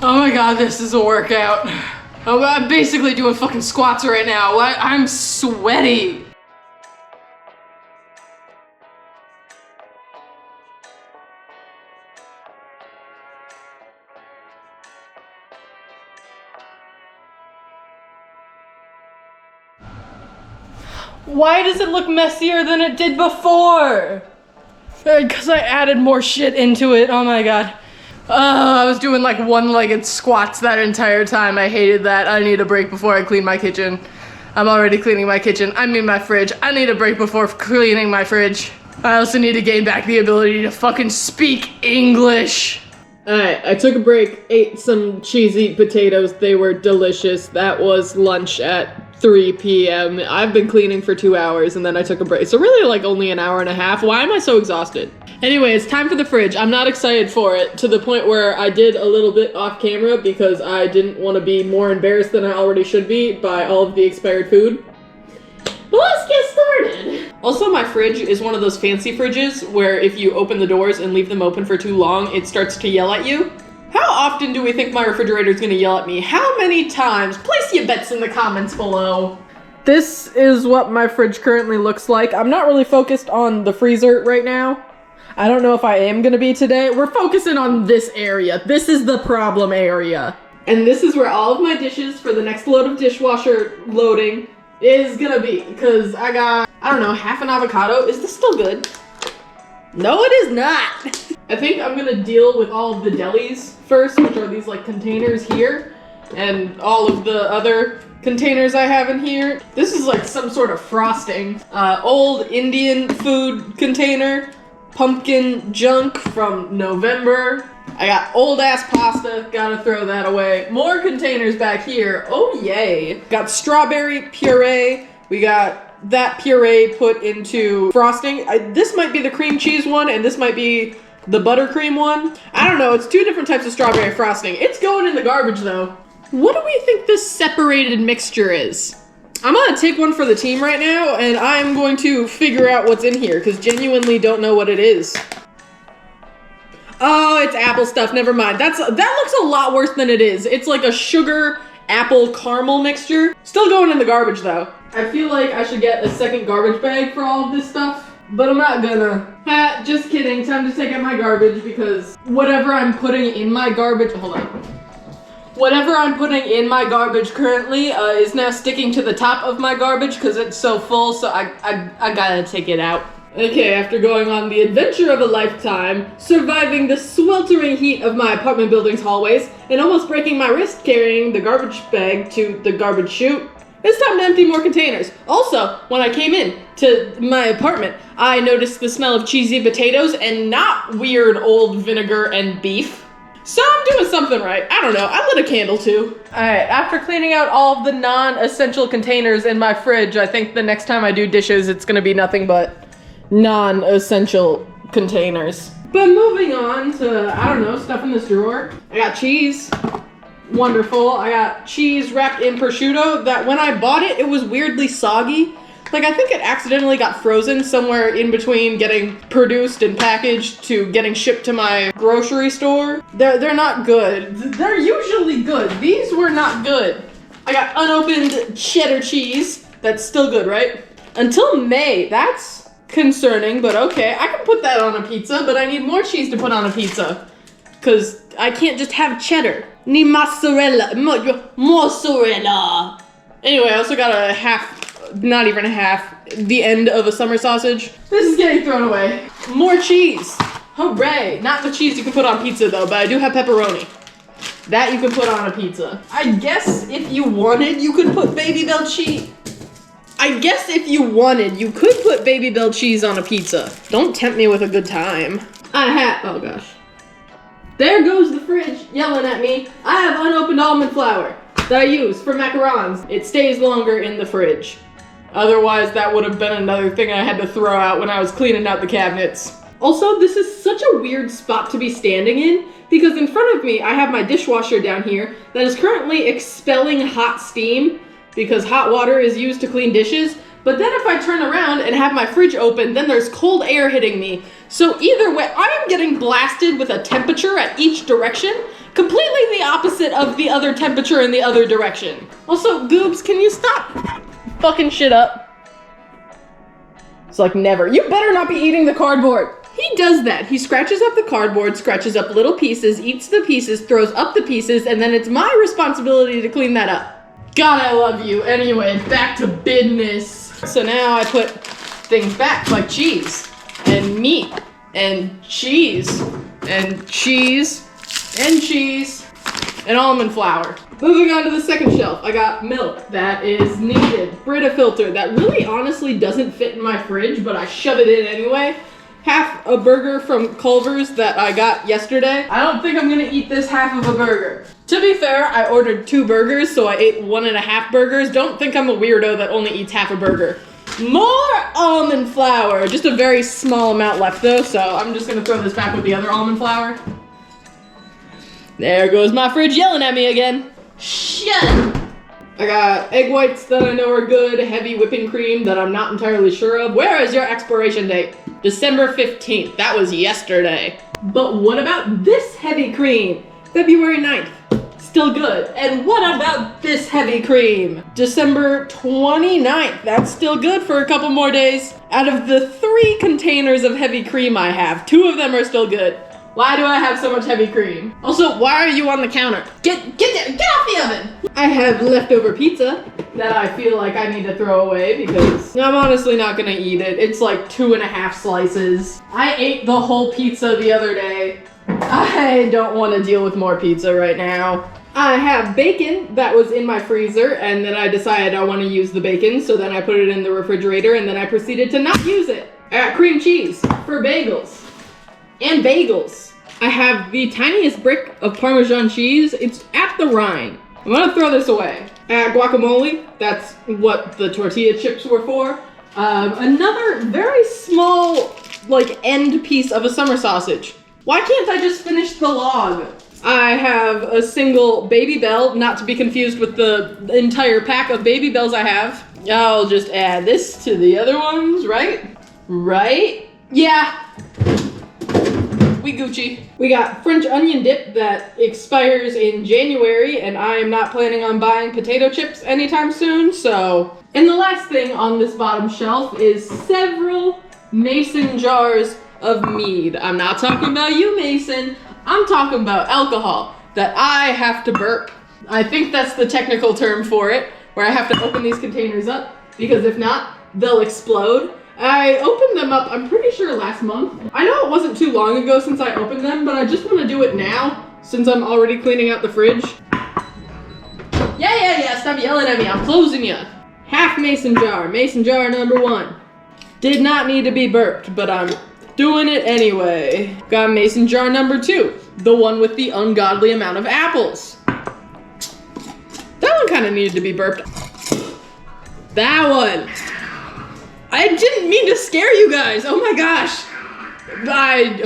Oh my god, this is a workout. I'm basically doing fucking squats right now. I'm sweaty. Why does it look messier than it did before? Because I added more shit into it, oh my god. I was doing like one-legged squats that entire time. I hated that. I need a break before I clean my kitchen. I'm already cleaning my kitchen. I mean my fridge. I need a break before cleaning my fridge. I also need to gain back the ability to fucking speak English. Alright, I took a break, ate some cheesy potatoes. They were delicious. That was lunch at 3 p.m. I've been cleaning for 2 hours and then I took a break. So really like only an hour and a half. Why am I so exhausted? Anyway, it's time for the fridge. I'm not excited for it to the point where I did a little bit off camera because I didn't want to be more embarrassed than I already should be by all of the expired food. But let's get started. Also, my fridge is one of those fancy fridges where if you open the doors and leave them open for too long, it starts to yell at you. How often do we think my refrigerator is going to yell at me? How many times? Place your bets in the comments below. This is what my fridge currently looks like. I'm not really focused on the freezer right now. I don't know if I am going to be today. We're focusing on this area. This is the problem area. And this is where all of my dishes for the next load of dishwasher loading is going to be. Because I got, I don't know, half an avocado. Is this still good? No, it is not. I think I'm gonna deal with all of the delis first, which are these like containers here, and all of the other containers I have in here. This is like some sort of frosting. Old Indian food container, pumpkin junk from November. I got old ass pasta, gotta throw that away. More containers back here, oh yay. Got strawberry puree, we got that puree put into frosting. This might be the cream cheese one and this might be the buttercream one. I don't know, it's 2 different types of strawberry frosting. It's going in the garbage though. What do we think this separated mixture is? I'm gonna take one for the team right now and I'm going to figure out what's in here because genuinely don't know what it is. Oh, it's apple stuff, never mind. That looks a lot worse than it is. It's like a sugar apple caramel mixture. Still going in the garbage though. I feel like I should get a second garbage bag for all of this stuff, but I'm not gonna. Just kidding, time to take out my garbage because whatever I'm putting in my garbage, hold on. Whatever I'm putting in my garbage currently is now sticking to the top of my garbage because it's so full, so I gotta take it out. Okay, after going on the adventure of a lifetime, surviving the sweltering heat of my apartment building's hallways, and almost breaking my wrist carrying the garbage bag to the garbage chute, it's time to empty more containers. Also, when I came in to my apartment, I noticed the smell of cheesy potatoes and not weird old vinegar and beef. So I'm doing something right. I don't know, I lit a candle too. Alright, after cleaning out all of the non-essential containers in my fridge, I think the next time I do dishes, it's gonna be nothing but non-essential containers. But moving on to, I don't know, stuff in this drawer. I got cheese. Wonderful. I got cheese wrapped in prosciutto that when I bought it, it was weirdly soggy. Like, I think it accidentally got frozen somewhere in between getting produced and packaged to getting shipped to my grocery store. They're not good. They're usually good. These were not good. I got unopened cheddar cheese. That's still good, right? Until May. That's concerning, but okay. I can put that on a pizza, but I need more cheese to put on a pizza. Because I can't just have cheddar. Need mozzarella. Mozzarella. Anyway, I also got a half, not even a half, the end of a summer sausage. This is getting thrown away. More cheese. Hooray. Not the cheese you can put on pizza though, but I do have pepperoni. That you can put on a pizza. I guess if you wanted, you could put Baby Bell cheese. I guess if you wanted, you could put Baby Bell cheese on a pizza. Don't tempt me with a good time. Oh gosh. There goes the fridge yelling at me. I have unopened almond flour that I use for macarons. It stays longer in the fridge. Otherwise, that would have been another thing I had to throw out when I was cleaning out the cabinets. Also, this is such a weird spot to be standing in because in front of me, I have my dishwasher down here that is currently expelling hot steam because hot water is used to clean dishes. But then if I turn around and have my fridge open, then there's cold air hitting me. So either way, I am getting blasted with a temperature at each direction, completely the opposite of the other temperature in the other direction. Also, Goobs, can you stop fucking shit up? It's like never. You better not be eating the cardboard. He does that. He scratches up the cardboard, scratches up little pieces, eats the pieces, throws up the pieces, and then it's my responsibility to clean that up. God, I love you. Anyway, back to business. So now I put things back, like cheese, and meat, and cheese, and cheese, and cheese, and almond flour. Moving on to the second shelf, I got milk that is needed. Brita filter that really honestly doesn't fit in my fridge, but I shove it in anyway. half a burger from Culver's that I got yesterday. I don't think I'm gonna eat this half of a burger. To be fair, I ordered 2 burgers, so I ate 1.5 burgers. Don't think I'm a weirdo that only eats half a burger. More almond flour. Just a very small amount left though, so I'm just gonna throw this back with the other almond flour. There goes my fridge yelling at me again. Shit! I got egg whites that I know are good, heavy whipping cream that I'm not entirely sure of. Where is your expiration date? December 15th. That was yesterday. But what about this heavy cream? February 9th. Still good. And what about this heavy cream? December 29th. That's still good for a couple more days. Out of the 3 containers of heavy cream I have, 2 of them are still good. Why do I have so much heavy cream? Also, why are you on the counter? Get off the oven! I have leftover pizza that I feel like I need to throw away because I'm honestly not gonna eat it. It's like 2.5 slices. I ate the whole pizza the other day. I don't want to deal with more pizza right now. I have bacon that was in my freezer, and then I decided I want to use the bacon, so then I put it in the refrigerator, and then I proceeded to not use it. I got cream cheese for bagels. And bagels. I have the tiniest brick of Parmesan cheese. It's at the rind. I'm gonna throw this away. I have guacamole. That's what the tortilla chips were for. Another very small, like, end piece of a summer sausage. Why can't I just finish the log? I have a single Baby Bell, not to be confused with the entire pack of Baby Bells I have. I'll just add this to the other ones, right? Right? Yeah. We Gucci. We got French onion dip that expires in January, and I am not planning on buying potato chips anytime soon, so. And the last thing on this bottom shelf is several mason jars of mead. I'm not talking about you, Mason. I'm talking about alcohol that I have to burp. I think that's the technical term for it, where I have to open these containers up, because if not, they'll explode. I opened them up, I'm pretty sure last month. I know it wasn't too long ago since I opened them, but I just want to do it now, since I'm already cleaning out the fridge. Yeah, stop yelling at me, I'm closing you. Half mason jar number 1. Did not need to be burped, but I'm doing it anyway. Got mason jar number 2, the one with the ungodly amount of apples. That one kind of needed to be burped. That one. I didn't mean to scare you guys. Oh my gosh.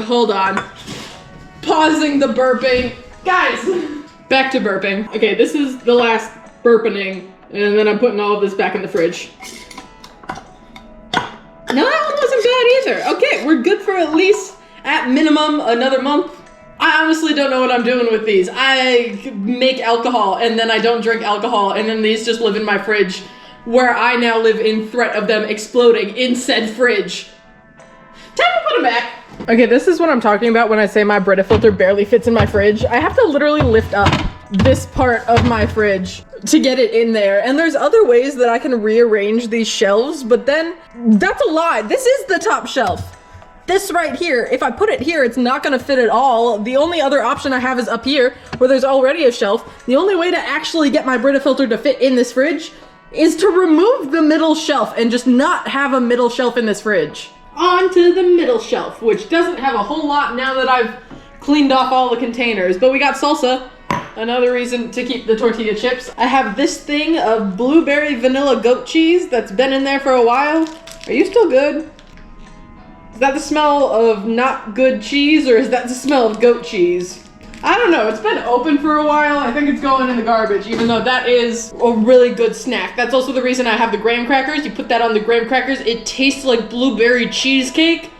Hold on. Pausing the burping. Guys, back to burping. Okay, this is the last burping, and then I'm putting all of this back in the fridge. No, that one wasn't bad either. Okay, we're good for at least, at minimum, another month. I honestly don't know what I'm doing with these. I make alcohol, and then I don't drink alcohol, and then these just live in my fridge, where I now live in threat of them exploding in said fridge. Time to put them back. Okay, this is what I'm talking about when I say my Brita filter barely fits in my fridge. I have to literally lift up this part of my fridge to get it in there. And there's other ways that I can rearrange these shelves, but then that's a lie. This is the top shelf. This right here, if I put it here, it's not gonna fit at all. The only other option I have is up here, where there's already a shelf. The only way to actually get my Brita filter to fit in this fridge is to remove the middle shelf and just not have a middle shelf in this fridge. Onto the middle shelf, which doesn't have a whole lot now that I've cleaned off all the containers, but we got salsa. Another reason to keep the tortilla chips. I have this thing of blueberry vanilla goat cheese that's been in there for a while. Are you still good? Is that the smell of not good cheese, or is that the smell of goat cheese? I don't know, it's been open for a while. I think it's going in the garbage, even though that is a really good snack. That's also the reason I have the graham crackers. You put that on the graham crackers, it tastes like blueberry cheesecake.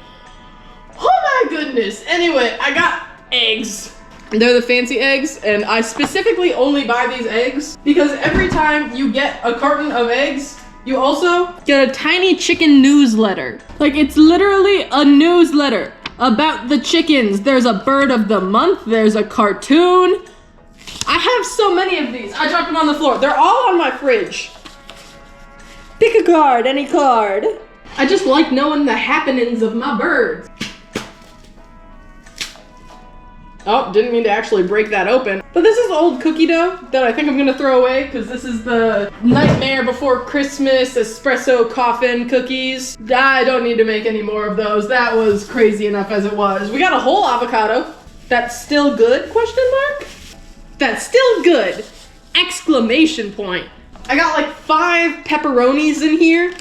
Oh my goodness. Anyway, I got eggs. They're the fancy eggs, and I specifically only buy these eggs because every time you get a carton of eggs, you also get a tiny chicken newsletter. Like, it's literally a newsletter about the chickens. There's a bird of the month, there's a cartoon. I have so many of these. I dropped them on the floor. They're all on my fridge. Pick a card, any card. I just like knowing the happenings of my birds. Oh, didn't mean to actually break that open. But this is old cookie dough that I think I'm gonna throw away because this is the Nightmare Before Christmas espresso coffin cookies. I don't need to make any more of those. That was crazy enough as it was. We got a whole avocado. That's still good, question mark? That's still good, exclamation point. I got like 5 pepperonis in here.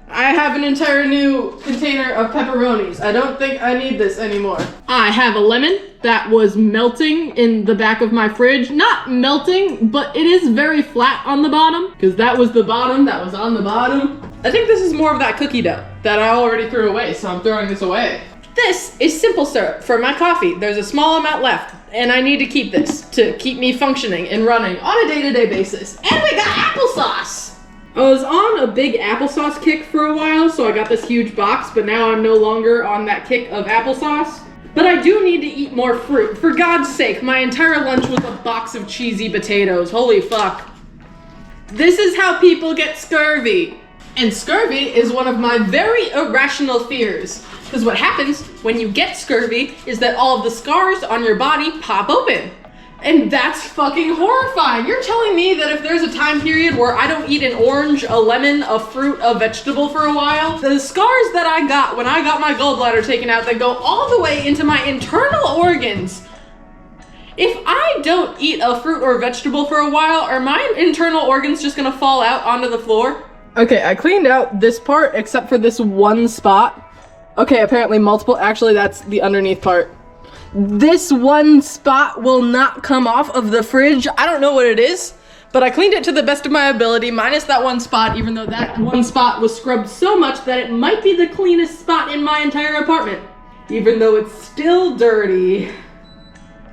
I have an entire new container of pepperonis. I don't think I need this anymore. I have a lemon that was melting in the back of my fridge. Not melting, but it is very flat on the bottom because that was the bottom that was on the bottom. I think this is more of that cookie dough that I already threw away, so I'm throwing this away. This is simple syrup for my coffee. There's a small amount left, and I need to keep this to keep me functioning and running on a day-to-day basis. And we got applesauce! I was on a big applesauce kick for a while, so I got this huge box, but now I'm no longer on that kick of applesauce. But I do need to eat more fruit. For God's sake, my entire lunch was a box of cheesy potatoes. Holy fuck. This is how people get scurvy. And scurvy is one of my very irrational fears. Because what happens when you get scurvy is that all of the scars on your body pop open. And that's fucking horrifying. You're telling me that if there's a time period where I don't eat an orange, a lemon, a fruit, a vegetable for a while, the scars that I got when I got my gallbladder taken out that go all the way into my internal organs, if I don't eat a fruit or vegetable for a while, are my internal organs just gonna fall out onto the floor? Okay, I cleaned out this part except for this one spot. Okay, apparently multiple, actually that's the underneath part. This one spot will not come off of the fridge. I don't know what it is, but I cleaned it to the best of my ability, minus that one spot, even though that one spot was scrubbed so much that it might be the cleanest spot in my entire apartment, even though it's still dirty.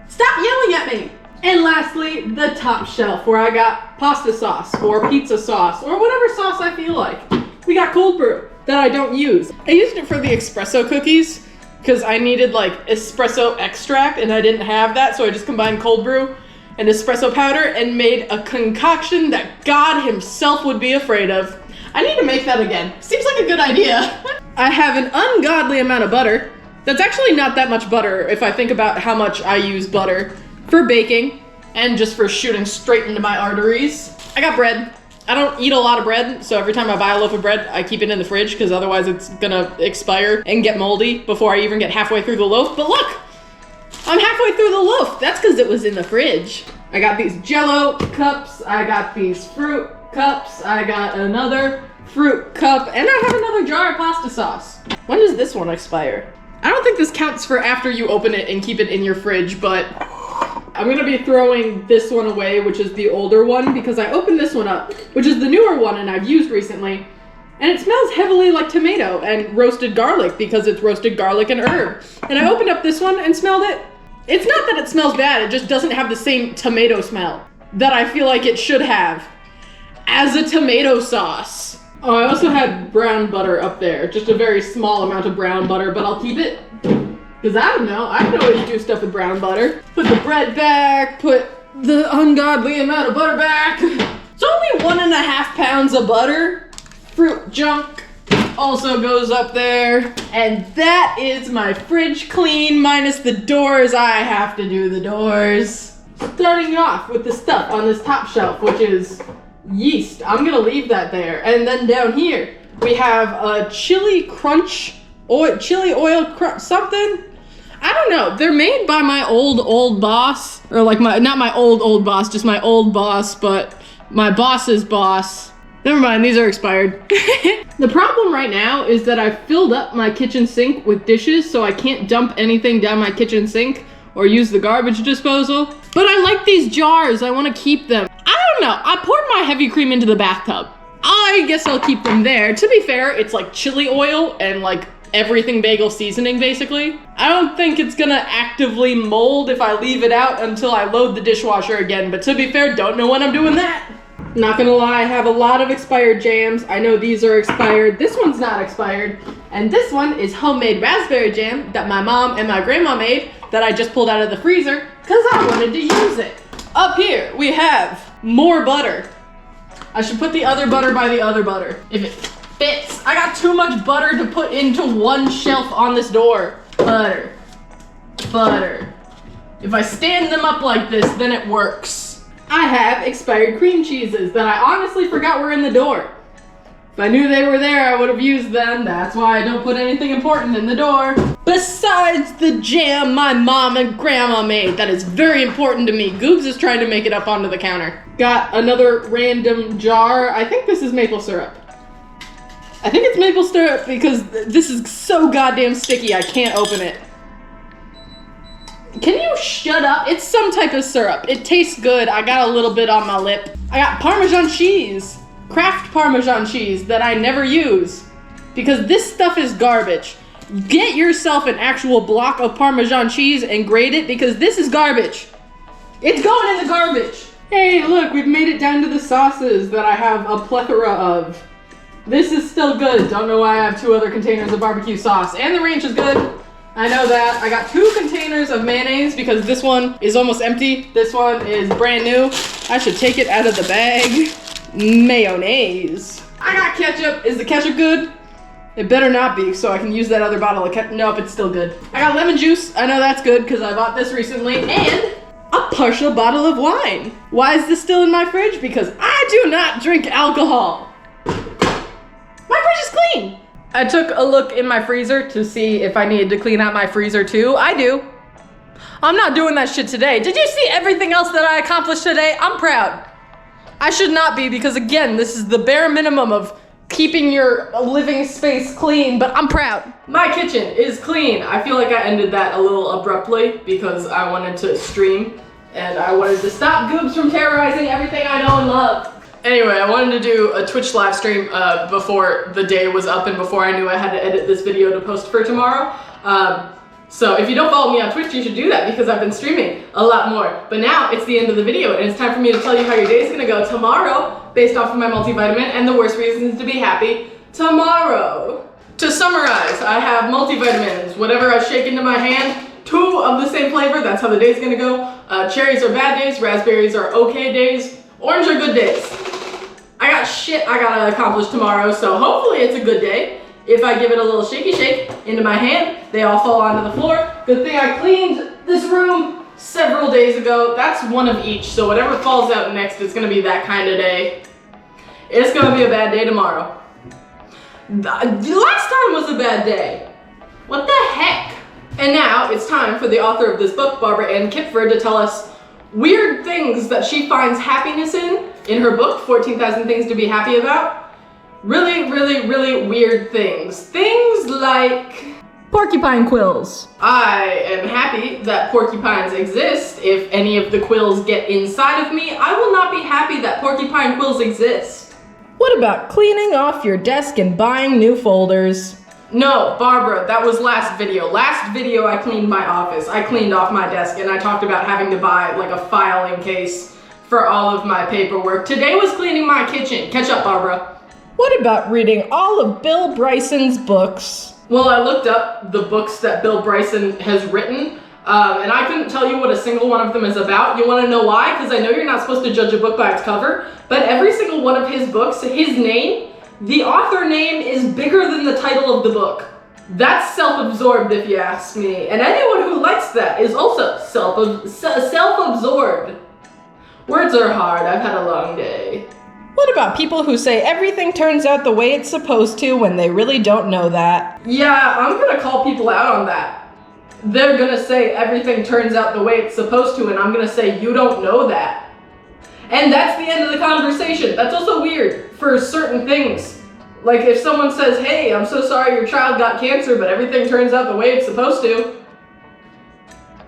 Stop yelling at me! And lastly, the top shelf, where I got pasta sauce, or pizza sauce, or whatever sauce I feel like. We got cold brew that I don't use. I used it for the espresso cookies, because I needed like espresso extract and I didn't have that, so I just combined cold brew and espresso powder and made a concoction that God himself would be afraid of. I need to make that again. Seems like a good idea. I have an ungodly amount of butter. That's actually not that much butter if I think about how much I use butter for baking and just for shooting straight into my arteries. I got bread. I don't eat a lot of bread, so every time I buy a loaf of bread, I keep it in the fridge because otherwise it's gonna expire and get moldy before I even get halfway through the loaf. But look, I'm halfway through the loaf. That's because it was in the fridge. I got these Jell-O cups, I got these fruit cups, I got another fruit cup, and I have another jar of pasta sauce. When does this one expire? I don't think this counts for after you open it and keep it in your fridge, but I'm gonna be throwing this one away, which is the older one, because I opened this one up, which is the newer one and I've used recently, and it smells heavily like tomato and roasted garlic because it's roasted garlic and herb. And I opened up this one and smelled it. It's not that it smells bad, it just doesn't have the same tomato smell that I feel like it should have as a tomato sauce. Oh, I also had brown butter up there, just a very small amount of brown butter, but I'll keep it. Because I don't know, I can always do stuff with brown butter. Put the bread back, put the ungodly amount of butter back. It's only 1.5 pounds of butter. Fruit junk also goes up there. And that is my fridge clean, minus the doors. I have to do the doors. Starting off with the stuff on this top shelf, which is yeast. I'm gonna leave that there. And then down here, we have a chili crunch, chili oil crunch, something. I don't know. They're made by my old boss, or like not my old boss, just my old boss, but my boss's boss. Never mind, these are expired. The problem right now is that I filled up my kitchen sink with dishes, so I can't dump anything down my kitchen sink or use the garbage disposal. But I like these jars. I want to keep them. I don't know. I poured my heavy cream into the bathtub. I guess I'll keep them there. To be fair, it's like chili oil and like everything bagel seasoning, basically. I don't think it's gonna actively mold if I leave it out until I load the dishwasher again, but to be fair, don't know when I'm doing that. Not gonna lie, I have a lot of expired jams. I know these are expired. This one's not expired. And this one is homemade raspberry jam that my mom and my grandma made that I just pulled out of the freezer because I wanted to use it. Up here, we have more butter. I should put the other butter by the other butter. If it fits. I got too much butter to put into one shelf on this door. Butter, butter, If I stand them up like this, then it works. I have expired cream cheeses that I honestly forgot were in the door. If I knew they were there, I would have used them. That's why I don't put anything important in the door. Besides the jam my mom and grandma made, that is very important to me. Goobs is trying to make it up onto the counter. Got another random jar. I think this is maple syrup. I think it's maple syrup because this is so goddamn sticky I can't open it. Can you shut up? It's some type of syrup. It tastes good. I got a little bit on my lip. I got Parmesan cheese. Kraft Parmesan cheese that I never use because this stuff is garbage. Get yourself an actual block of Parmesan cheese and grate it because this is garbage. It's going in the garbage. Hey, look, we've made it down to the sauces that I have a plethora of. This is still good. Don't know why I have 2 other containers of barbecue sauce. And the ranch is good. I know that. I got 2 containers of mayonnaise because this one is almost empty. This one is brand new. I should take it out of the bag. Mayonnaise. I got ketchup. Is the ketchup good? It better not be, so I can use that other bottle of ketchup. Nope, it's still good. I got lemon juice. I know that's good because I bought this recently. And a partial bottle of wine. Why is this still in my fridge? Because I do not drink alcohol. My fridge is clean. I took a look in my freezer to see if I needed to clean out my freezer too. I do. I'm not doing that shit today. Did you see everything else that I accomplished today? I'm proud. I should not be because again, this is the bare minimum of keeping your living space clean, but I'm proud. My kitchen is clean. I feel like I ended that a little abruptly because I wanted to stream and I wanted to stop Goobs from terrorizing everything I know and love. Anyway, I wanted to do a Twitch live stream before the day was up and before I knew I had to edit this video to post for tomorrow. So if you don't follow me on Twitch, you should do that because I've been streaming a lot more. But now it's the end of the video and it's time for me to tell you how your day is gonna go tomorrow based off of my multivitamin and the worst reasons to be happy tomorrow. To summarize, I have multivitamins. Whatever I shake into my hand, 2 of the same flavor, that's how the day's gonna go. Cherries are bad days, raspberries are okay days, orange are good days. I got shit I gotta accomplish tomorrow, so hopefully it's a good day. If I give it a little shaky shake into my hand, they all fall onto the floor. Good thing I cleaned this room several days ago. That's 1 of each, so whatever falls out next is gonna be that kind of day. It's gonna be a bad day tomorrow. The last time was a bad day. What the heck? And now it's time for the author of this book, Barbara Ann Kipford, to tell us weird things that she finds happiness in her book, 14,000 Things to Be Happy About. Really, really, really weird things. Things like porcupine quills. I am happy that porcupines exist. If any of the quills get inside of me, I will not be happy that porcupine quills exist. What about cleaning off your desk and buying new folders? No, Barbara, that was last video. Last video I cleaned my office. I cleaned off my desk and I talked about having to buy like a filing case for all of my paperwork. Today was cleaning my kitchen. Catch up, Barbara. What about reading all of Bill Bryson's books? Well, I looked up the books that Bill Bryson has written, and I couldn't tell you what a single one of them is about. You want to know why? Because I know you're not supposed to judge a book by its cover, but every single one of his books, his name, the author name is bigger than the title of the book. That's self-absorbed if you ask me, and anyone who likes that is also self-absorbed. Words are hard. I've had a long day. What about people who say everything turns out the way it's supposed to when they really don't know that? Yeah, I'm gonna call people out on that. They're gonna say everything turns out the way it's supposed to, and I'm gonna say you don't know that. And that's the end of the conversation. That's also weird for certain things. Like if someone says, hey, I'm so sorry your child got cancer, but everything turns out the way it's supposed to.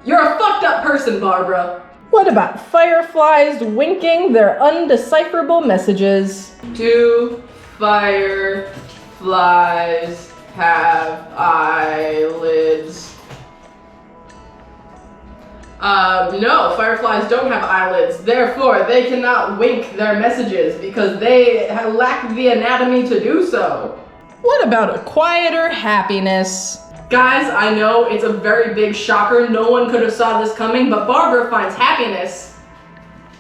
You're a fucked up person, Barbara. What about fireflies winking their undecipherable messages? Do fireflies have eyelids? No, fireflies don't have eyelids. Therefore, they cannot wink their messages because they lack the anatomy to do so. What about a quieter happiness? Guys, I know it's a very big shocker. No one could have saw this coming, but Barbara finds happiness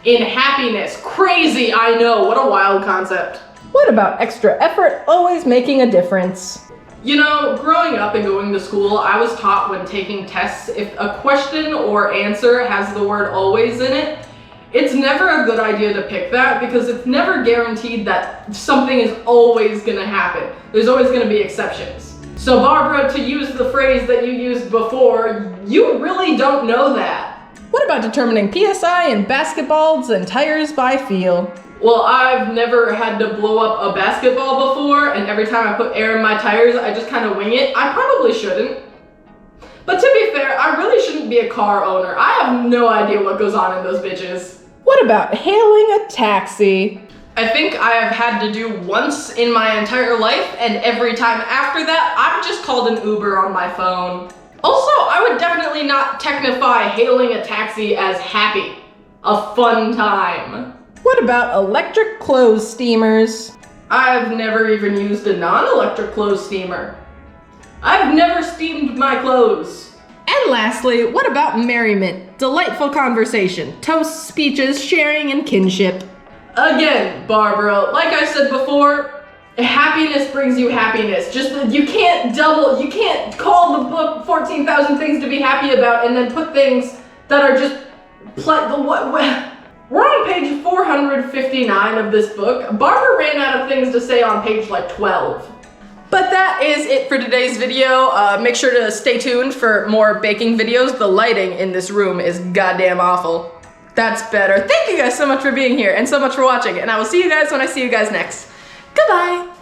in happiness. Crazy, I know. What a wild concept. What about extra effort always making a difference? You know, growing up and going to school, I was taught when taking tests, if a question or answer has the word always in it, it's never a good idea to pick that because it's never guaranteed that something is always gonna happen. There's always gonna be exceptions. So Barbara, to use the phrase that you used before, you really don't know that. What about determining PSI in basketballs and tires by feel? Well, I've never had to blow up a basketball before, and every time I put air in my tires, I just kind of wing it. I probably shouldn't. But to be fair, I really shouldn't be a car owner. I have no idea what goes on in those bitches. What about hailing a taxi? I think I have had to do once in my entire life, and every time after that, I've just called an Uber on my phone. Also, I would definitely not technify hailing a taxi as happy. A fun time. What about electric clothes steamers? I've never even used a non-electric clothes steamer. I've never steamed my clothes. And lastly, what about merriment, delightful conversation, toasts, speeches, sharing, and kinship? Again, Barbara, like I said before, happiness brings you happiness. Just that you can't call the book 14,000 Things to Be Happy About and then put things that are just We're on page 459 of this book. Barbara ran out of things to say on page like 12. But that is it for today's video. Make sure to stay tuned for more baking videos. The lighting in this room is goddamn awful. That's better. Thank you guys so much for being here and so much for watching, and I will see you guys when I see you guys next. Goodbye.